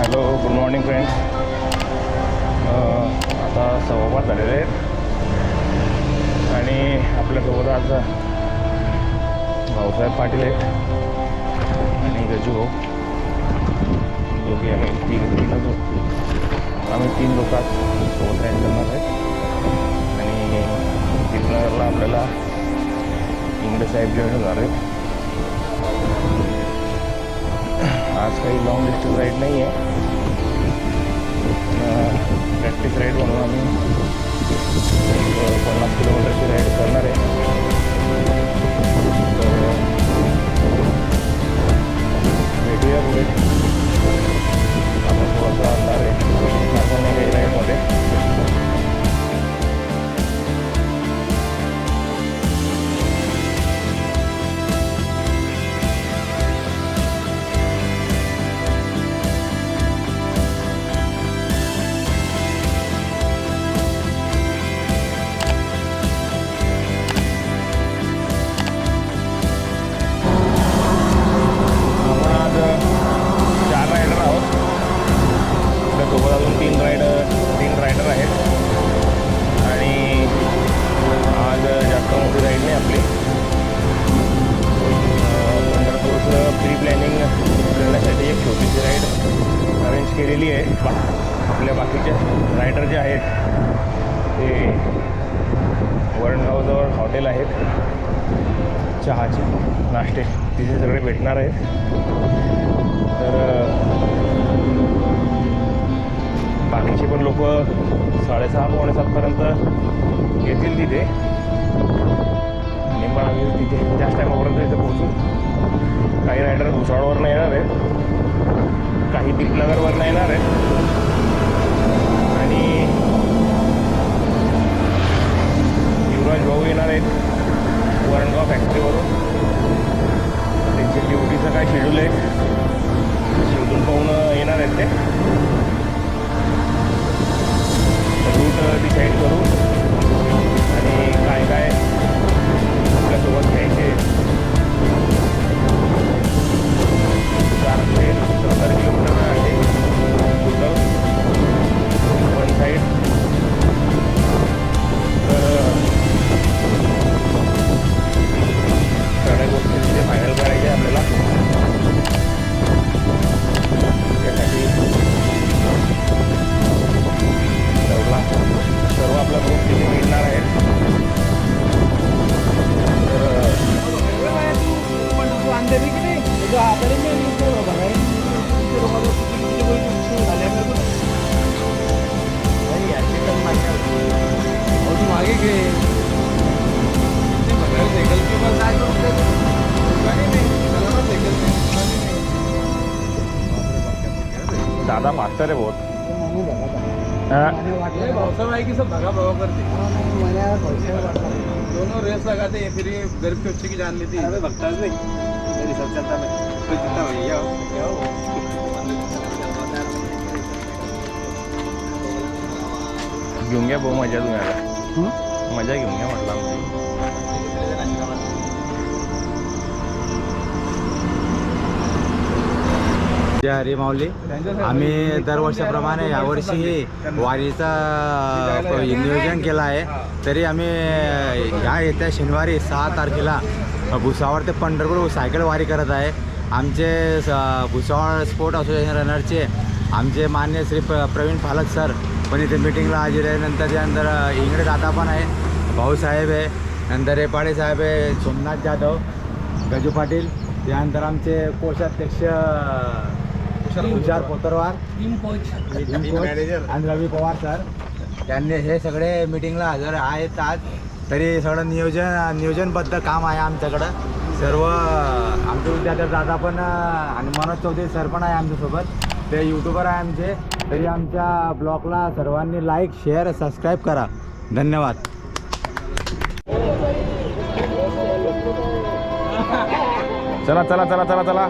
Hello, good morning friends. आता 5:15 झालेले आहेत आणि आपल्यासोबत आज भाऊसाहेब पाटील आहेत आणि गजू भाऊ, दोघे आम्ही तीन लोक आज सोबत राईड करणार आहेत. आणि तिथनगरला आपल्याला इंगडे साहेब जॉईन होणार आहेत. आज काही लॉंग डिस्टन्स राईड नाही आहे, प्रॅक्टिस राईड म्हणून आम्ही 50 किलोमीटरची राईड करणार आहे. तर भेटूया पुढे. आपण थोडासा अंदाज आहे आपण नाही काही राईडमध्ये. सोबत अजून तीन रायडर आहेत आणि आज जास्त मोठी राईड नाही आपली. पंढरपूरचं प्री प्लॅनिंग करण्यासाठी एक छोटीशी राईड अरेंज केलेली आहे. आपल्या बाकीचे रायडर जे आहेत ते वरणगावजवळ हॉटेल आहेत, चहाचे नाश्ते तिथे सगळे भेटणार आहेत. तर बाकीचे पण लोक 6:30-7:15 येतील तिथे. नेमका आम्ही तिथे त्याच टायमापर्यंत इथे पोहोचू. काही रायडर भुसावळवरनं येणार आहेत, काही दीपनगरवरनं येणार आहेत आणि युवराज भाऊ येणार आहेत वरणगाव फॅक्टरीवरून. त्यांची ड्युटीचं काय शेड्यूल आहे शेड्यूल पाहून येणार आहेत ते. रूट डिसाईड करू आणि काय काय आपल्यासोबत घ्यायचे. 470 किलोमीटर आहे टोटल वन साईड. तर सगळ्या गोष्टी तिथे फायनल करायच्या आपल्याला. त्यासाठी सर्व आपला ग्रुप तिथे मिळणार आहे. मागे घे सायकल किंवा दादा मास्टर है बहुत. भावसाहब है कि सब भगा भगा करते दोनों रेस लगाते हैं. फिर ये गरीब के बच्चे की जान लेती है. भगता नहीं मेरी सब चलता मैं कोई जितना भैया घेऊन घ्या भाऊ, मजा तुम्हाला मजा घेऊन घ्या म्हटलं आमची. जय हरी माऊली. आम्ही दरवर्षाप्रमाणे यावर्षी वारीचा नियोजन केलं आहे. तरी आम्ही ह्या येत्या शनिवारी 6 तारखेला भुसावळ ते पंढरपूर सायकल वारी करत आहे. आमचे भुसावळ स्पोर्ट असोसिएशन रनरचे आमचे मान्य श्री प्रवीण फालक सर पण इथे मीटिंगला हजर आहे. नंतर त्यानंतर इंगडे दादा पण आहे, भाऊसाहेब आहे, नंतर रेपाडे साहेब आहे, सोमनाथ जाधव, गजू पाटील, त्यानंतर आमचे कोषाध्यक्ष तुषार पोतरवार आणि रवी पवार सर. त्यांनी हे सगळे मीटिंगला हजर आहेत आज. तरी सगळं नियोजनबद्ध काम आहे आमच्याकडं. सर्व आमचे विद्यार्थी दादा पण आणि मनोज चौधरी सर पण आहे आमच्यासोबत. ते यूट्यूबर आहे आमचे. तरी आमच्या ब्लॉगला सर्वांनी लाईक, शेअर, सबस्क्राईब करा. धन्यवाद. चला चला चला चला चला.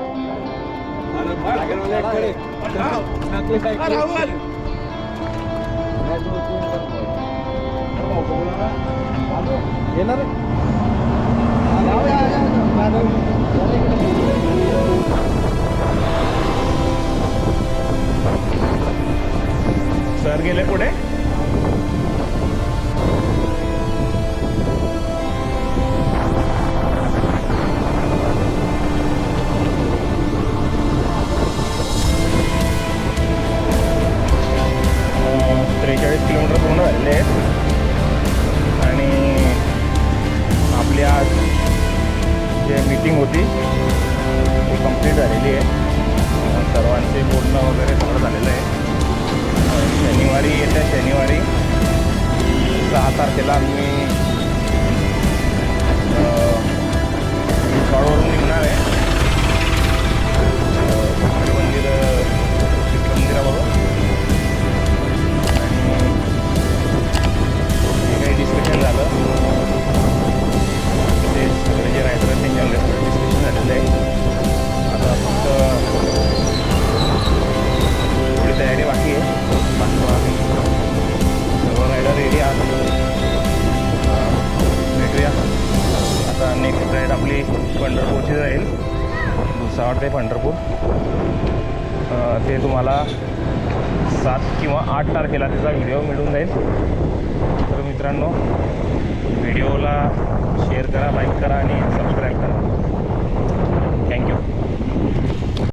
येणार सर गेले पुढे. 43 किलोमीटर पूर्ण झालेले आहेत आणि आपली आज जे मीटिंग होती ती कंप्लीट झालेली आहे. सर्वांचे बोलणं वगैरे सगळं झालेलं आहे. शनिवारी येत्या शनिवारी 6 तारखेला आम्ही रिसॉर्टवरून निघणार आहे मंदिरावरून. काही डिस्कशन झालं ते सगळे जे रायडर आहेत त्यांच्यामध्ये डिस्कशन झालेलं आहे. आता फक्त थोडी तयारी बाकी आहे. बाकी सर्व रायडर रेडी आहात. भेटूया. आता नेक्स्ट राईड आपली पंढरपूरची जाईल. भुसावळ ते पंढरपूर. ते तुम्हाला 7 किंवा 8 तारखेला त्याचा व्हिडिओ मिळून जाईल. तर मित्रांनो, व्हिडिओला शेअर करा, लाईक करा आणि सबस्क्राईब करा. थँक्यू.